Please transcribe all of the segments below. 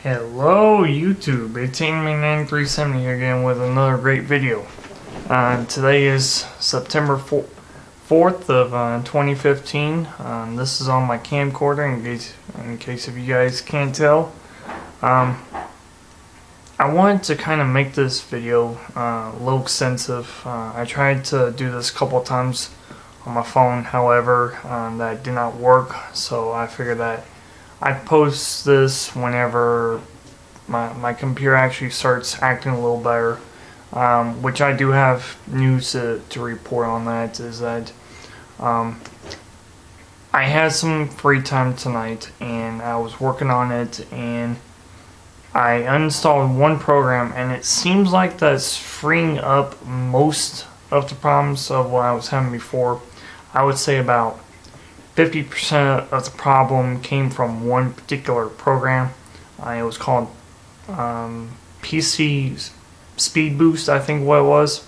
Hello YouTube, it's Anime9370 here again with another great video. Today is September 4th of 2015. This is on my camcorder in case if you guys can't tell. I wanted to kind of make this video a little extensive. I tried to do this a couple times on my phone, however, that did not work, so I figured that I'd post this whenever my computer actually starts acting a little better, which I do have news to report on. That is that I had some free time tonight and I was working on it, and I uninstalled one program, and it seems like that's freeing up most of the problems of what I was having before. I would say about 50% of the problem came from one particular program. It was called PC Speed Boost, I think what it was.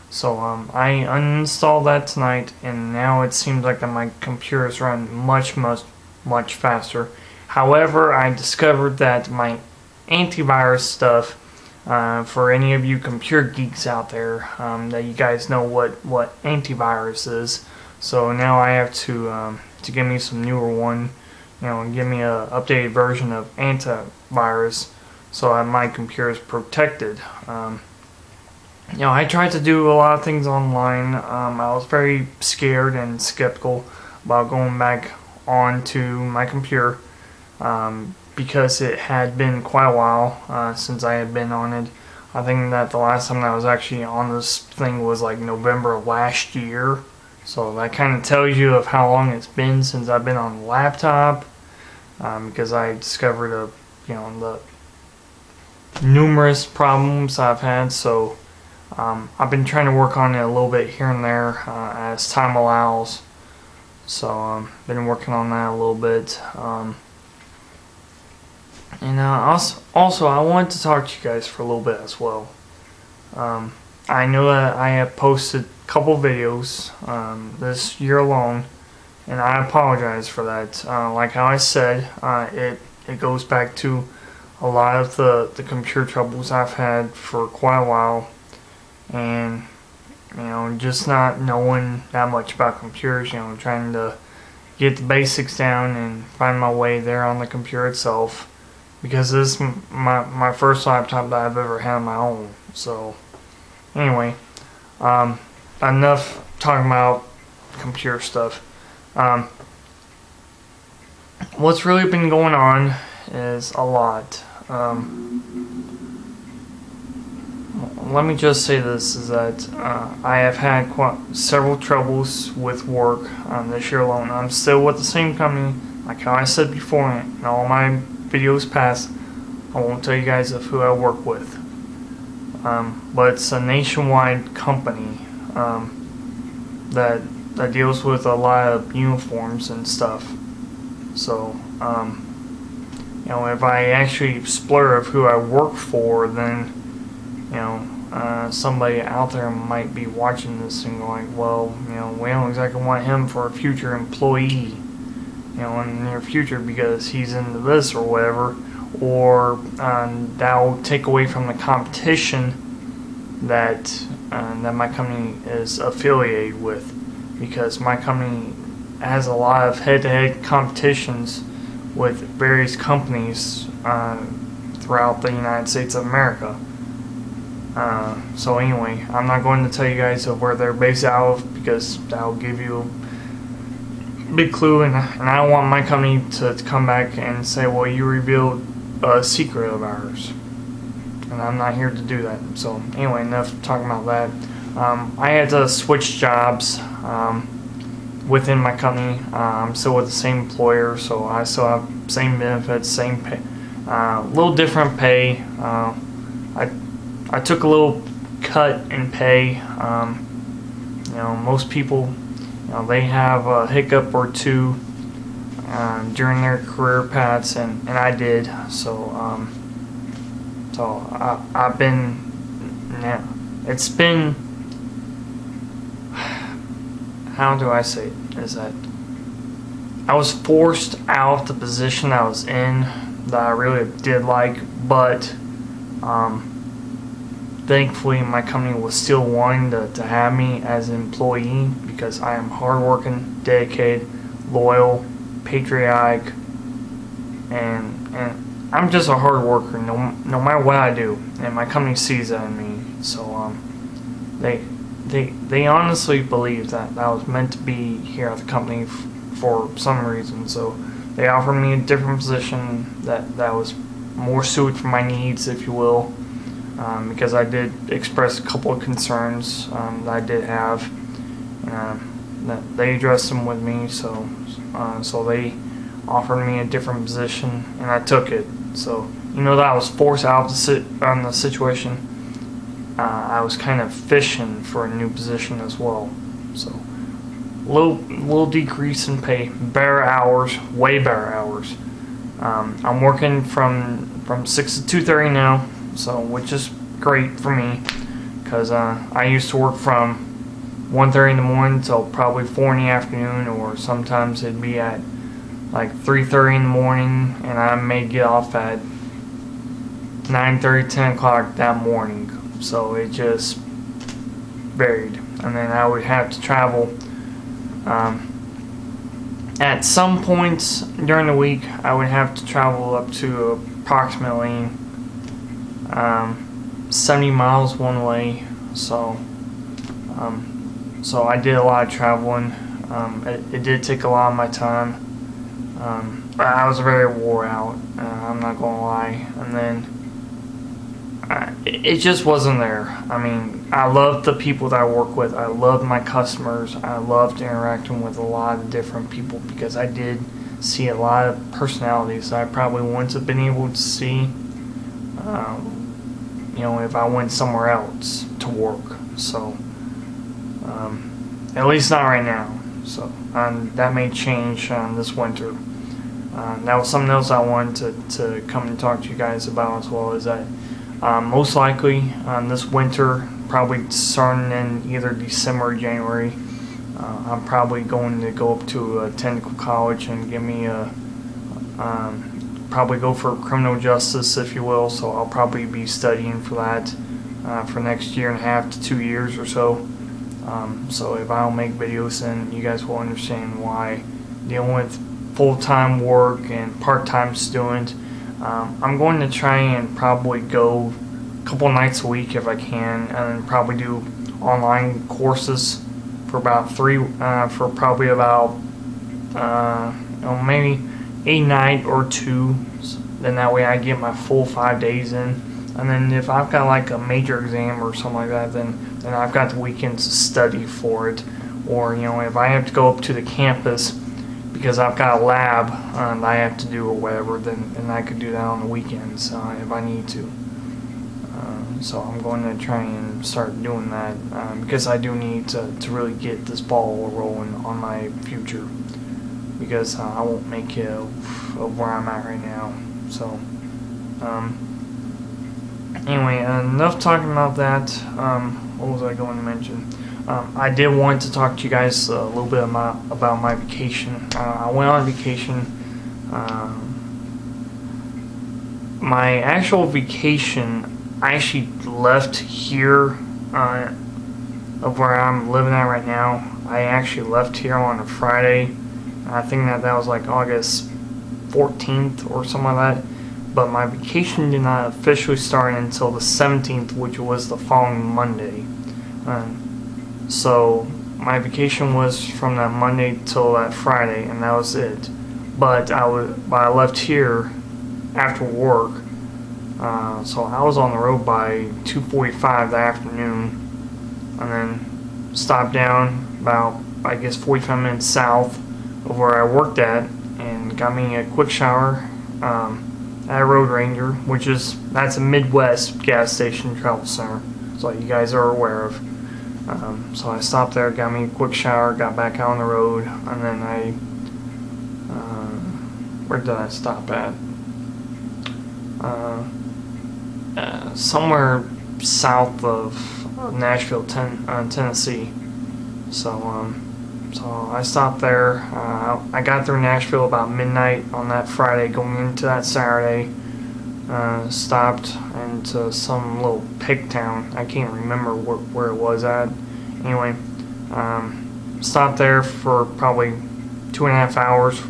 So I uninstalled that tonight, and now it seems like that my computer is running much faster. However, I discovered that my antivirus stuff, for any of you computer geeks out there, that you guys know what antivirus is. So now I have to give me some newer one, and give me a updated version of antivirus so that my computer is protected. I tried to do a lot of things online. I was very scared and skeptical about going back onto my computer because it had been quite a while since I had been on it. I think that the last time I was actually on this thing was like November of last year. So that kind of tells you of how long it's been since I've been on the laptop, because I discovered the numerous problems I've had. So I've been trying to work on it a little bit here and there as time allows. So been working on that a little bit. Also I wanted to talk to you guys for a little bit as well. I know that I have posted a couple videos this year alone, and I apologize for that. Like how I said, it goes back to a lot of the computer troubles I've had for quite a while, and just not knowing that much about computers, trying to get the basics down and find my way there on the computer itself, because this is my first laptop that I've ever had on my own. So anyway, enough talking about computer stuff. What's really been going on is a lot. Let me just say this, is that I have had several troubles with work this year alone. I'm still with the same company, like how I said before in all my videos past. I won't tell you guys of who I work with. But it's a nationwide company that deals with a lot of uniforms and stuff. So, if I actually splur of who I work for, then, somebody out there might be watching this and going, well, we don't exactly want him for a future employee, in the near future, because he's into this or whatever. Or that will take away from the competition that my company is affiliated with, because my company has a lot of head-to-head competitions with various companies throughout the United States of America. So anyway, I'm not going to tell you guys of where they're based out of, because that will give you a big clue, and I don't want my company to come back and say, well, you revealed a secret of ours, and I'm not here to do that. So anyway, enough talking about that. I had to switch jobs within my company. I'm still with the same employer, so I still have same benefits, same pay, little different pay. I took a little cut in pay. Most people, they have a hiccup or two during their career paths, and I did. So I've been, it's been, how do I say it, is that I was forced out of the position I was in that I really did like, but thankfully my company was still wanting to have me as an employee because I am hardworking, dedicated, loyal, patriotic, and I'm just a hard worker no matter what I do, and my company sees that in me. So they honestly believe that I was meant to be here at the company for some reason. So they offered me a different position that was more suited for my needs, if you will, because I did express a couple of concerns that I did have. That they addressed them with me, so they offered me a different position, and I took it. So that I was forced out on the situation. I was kind of fishing for a new position as well. So little decrease in pay, better hours, way better hours. I'm working from 6 to 2:30 now, so which is great for me, because I used to work from 1:30 in the morning till probably 4 in the afternoon, or sometimes it'd be at like 3:30 in the morning, and I may get off at 9:30, 10 o'clock that morning. So it just varied, and then I would have to travel. At some points during the week, I would have to travel up to approximately 70 miles one way. So I did a lot of traveling. It did take a lot of my time. I was very wore out. I'm not gonna lie. And then it just wasn't there. I mean, I loved the people that I work with. I loved my customers. I loved interacting with a lot of different people, because I did see a lot of personalities that I probably wouldn't have been able to see, if I went somewhere else to work. So, at least not right now. So, that may change this winter. That was something else I wanted to come and talk to you guys about as well, is that most likely this winter, probably starting in either December or January, I'm probably going to go up to a technical college and give me probably go for criminal justice, if you will. So I'll probably be studying for that for next year and a half to 2 years or so. So if I don't make videos, then you guys will understand why, dealing with full-time work and part-time student. I'm going to try and probably go a couple nights a week if I can, and then probably do online courses for about probably about maybe a night or two. Then that way I get my full 5 days in. And then if I've got like a major exam or something like that, then I've got the weekends to study for it. Or if I have to go up to the campus because I've got a lab that I have to do or whatever, then I could do that on the weekends if I need to. So I'm going to try and start doing that because I do need to really get this ball rolling on my future, because I won't make it of where I'm at right now. So anyway, enough talking about that. What was I going to mention? I did want to talk to you guys a little bit about my vacation. I went on vacation. My actual vacation, I actually left here of where I'm living at right now. I actually left here on a Friday. I think that was like August 14th or something like that. But my vacation did not officially start until the 17th, which was the following Monday. So my vacation was from that Monday till that Friday, and that was it. But I left here after work, so I was on the road by 2:45 that afternoon, and then stopped down about, I guess, 45 minutes south of where I worked at, and got me a quick shower at Road Ranger, that's a Midwest gas station travel center, so you guys are aware of. So I stopped there, got me a quick shower, got back out on the road, and then where did I stop at? Somewhere south of Nashville, Tennessee. So So I stopped there. I got through Nashville about midnight on that Friday, going into that Saturday. Stopped into some little pig town. I can't remember where it was at. Anyway, stopped there for probably 2.5 hours.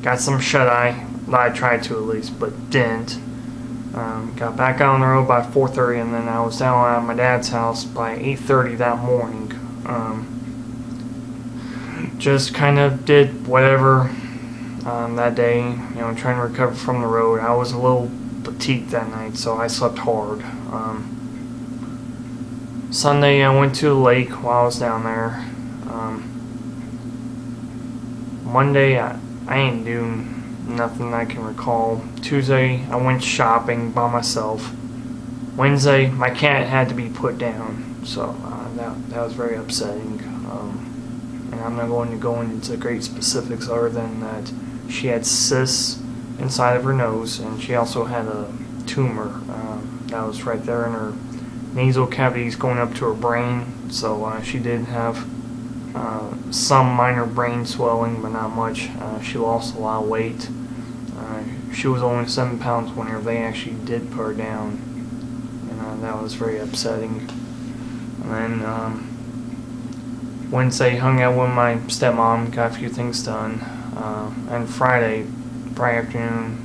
Got some shut-eye. I tried to at least, but didn't. Got back out on the road by 4:30, and then I was down at my dad's house by 8:30 that morning. Just kind of did whatever that day, trying to recover from the road. I was a little fatigued that night, so I slept hard. Sunday, I went to the lake while I was down there. Monday, I ain't doing nothing I can recall. Tuesday, I went shopping by myself. Wednesday, my cat had to be put down, so that was very upsetting. And I'm not going to go into great specifics other than that she had cysts inside of her nose, and she also had a tumor that was right there in her nasal cavities going up to her brain. So she did have some minor brain swelling, but not much. She lost a lot of weight. She was only 7 pounds whenever they actually did put her down, and that was very upsetting. And then Wednesday, hung out with my stepmom, got a few things done, and Friday afternoon,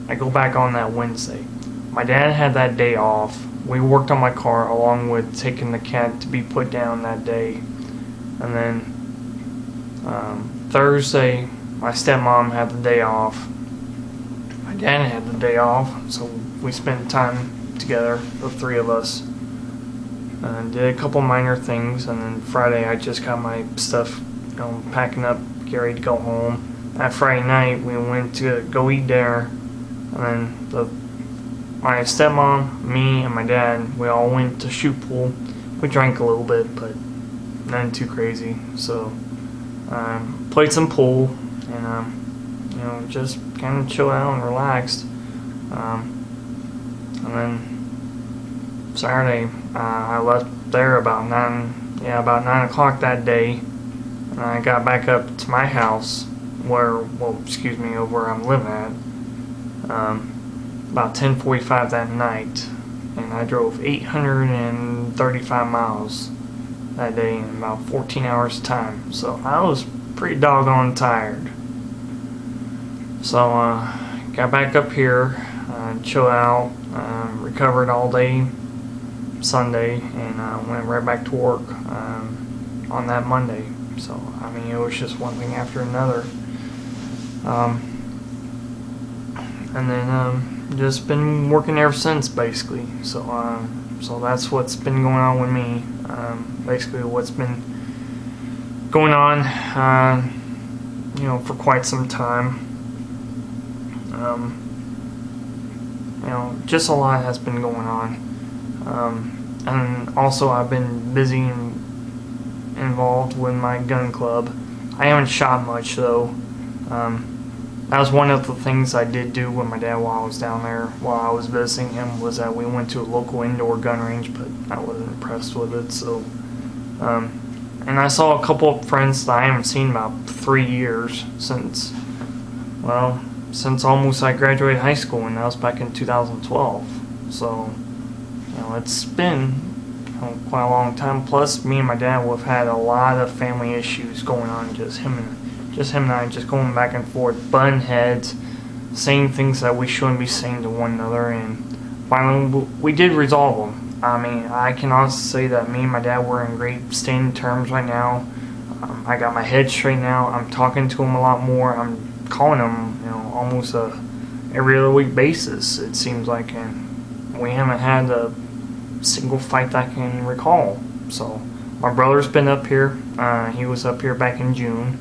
I go back on that Wednesday. My dad had that day off. We worked on my car along with taking the cat to be put down that day. And then Thursday, my stepmom had the day off. My dad had the day off, so we spent time together, the three of us. Did a couple minor things, and then Friday I just got my stuff, packing up, get ready to go home. That Friday night we went to go eat dinner, and then my stepmom, me, and my dad, we all went to shoot pool. We drank a little bit, but nothing too crazy. So played some pool, and just kind of chill out and relaxed. And then Saturday, I left there about 9 o'clock that day, and I got back up to my house over where I'm living at, about 10:45 that night, and I drove 835 miles that day in about 14 hours time, so I was pretty doggone tired. So got back up here, chill out, recovered all day Sunday, and went right back to work on that Monday. So it was just one thing after another, and then just been working ever since, basically. So that's what's been going on with me. Basically what's been going on for quite some time. Just a lot has been going on. And also I've been busy and involved with my gun club. I haven't shot much though. That was one of the things I did do with my dad while I was down there, while I was visiting him, was that we went to a local indoor gun range, but I wasn't impressed with it. So, and I saw a couple of friends that I haven't seen in about 3 years since almost I graduated high school, and that was back in 2012. So, it's been quite a long time. Plus, me and my dad have had a lot of family issues going on. Just him and I, just going back and forth, butting heads, saying things that we shouldn't be saying to one another, and finally we did resolve them. I can honestly say that me and my dad were in great standing terms right now. I got my head straightened out. I'm talking to him a lot more. I'm calling him, almost every other week basis, it seems like, and we haven't had a single fight that I can recall. So my brother's been up here. He was up here back in June.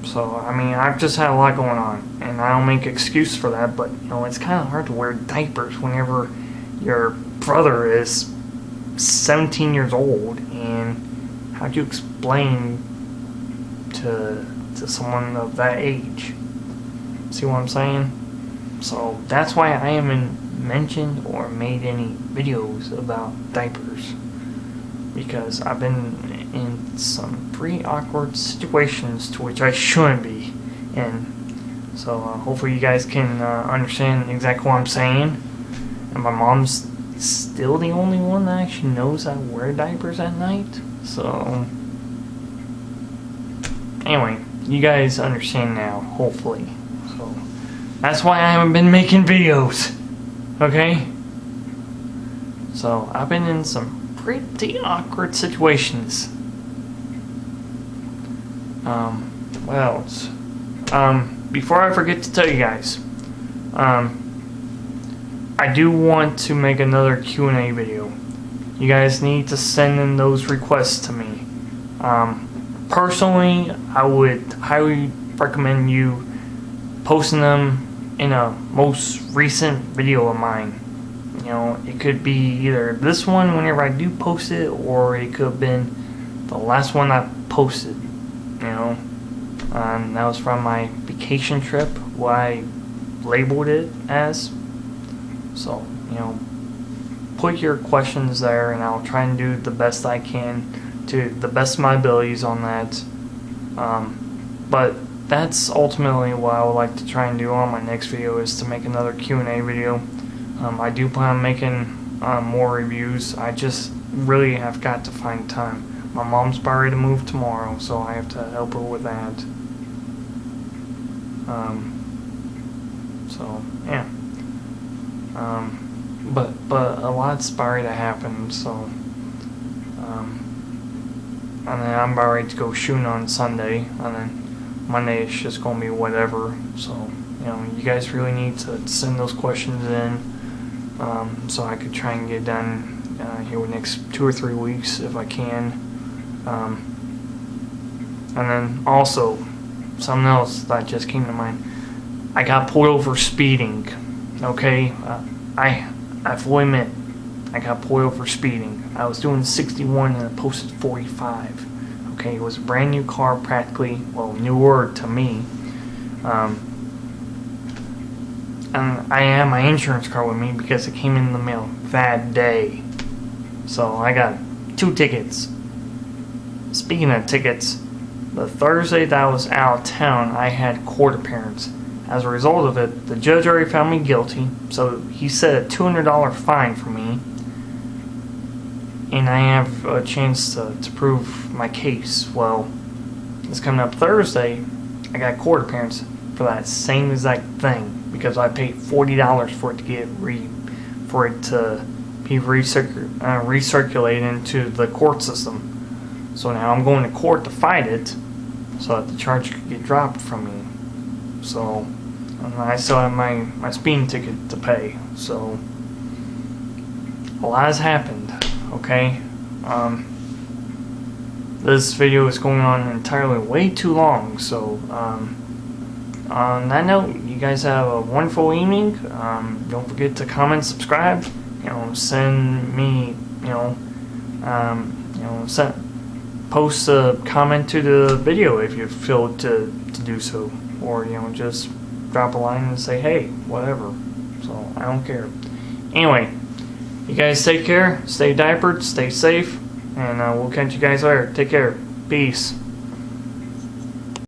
So I've just had a lot going on, and I don't make excuse for that, but it's kind of hard to wear diapers whenever your brother is 17 years old, and how do you explain to someone of that age? See what I'm saying? So that's why I haven't mentioned or made any videos about diapers. because I've been in some pretty awkward situations to which I shouldn't be in. So hopefully you guys can understand exactly what I'm saying. And my mom's still the only one that actually knows I wear diapers at night. So anyway, you guys understand now, hopefully. So that's why I haven't been making videos. Okay? So I've been in some pretty awkward situations. What else? Before I forget to tell you guys, I do want to make another Q&A video. You guys need to send in those requests to me. Personally, I would highly recommend you posting them in a most recent video of mine. You know, it could be either this one whenever I do post it, or it could have been the last one I posted. You know, that was from my vacation trip, what I labeled it as. So, you know, put your questions there, and I'll try and do the best I can to the best of my abilities on that. But that's ultimately what I would like to try and do on my next video, is to make another Q&A video. I do plan on making more reviews. I just really have got to find time. My mom's about ready to move tomorrow, so I have to help her with that. So yeah. But a lot's about ready to happen. So and then I'm about ready to go shooting on Sunday, and then Monday it's just gonna be whatever. So you know, you guys really need to send those questions in. So I could try and get done here with the next 2 or 3 weeks if I can. And then also, something else that just came to mind. I got pulled over speeding. Okay, I fully admit I got pulled over speeding. I was doing 61 and I posted 45. Okay, it was a brand new car practically. Well, newer to me. And I had my insurance card with me because it came in the mail that day. So I got 2 tickets. Speaking of tickets, the Thursday that I was out of town, I had court appearance. As a result of it, the judge already found me guilty, so he set a $200 fine for me. And I have a chance to prove my case. Well, it's coming up Thursday, I got court appearance for that same exact thing, because I paid $40 for it to get for it to be recirculated into the court system. So now I'm going to court to fight it, so that the charge could get dropped from me. So I still have my speeding ticket to pay. So a lot has happened. Okay. This video is going on entirely way too long. So on that note, you guys have a wonderful evening. Don't forget to comment, subscribe. You know, send me. Post a comment to the video if you feel to do so, or just drop a line and say hey, whatever. So I don't care. Anyway, you guys take care, stay diapered, stay safe, and we'll catch you guys later. Take care. Peace.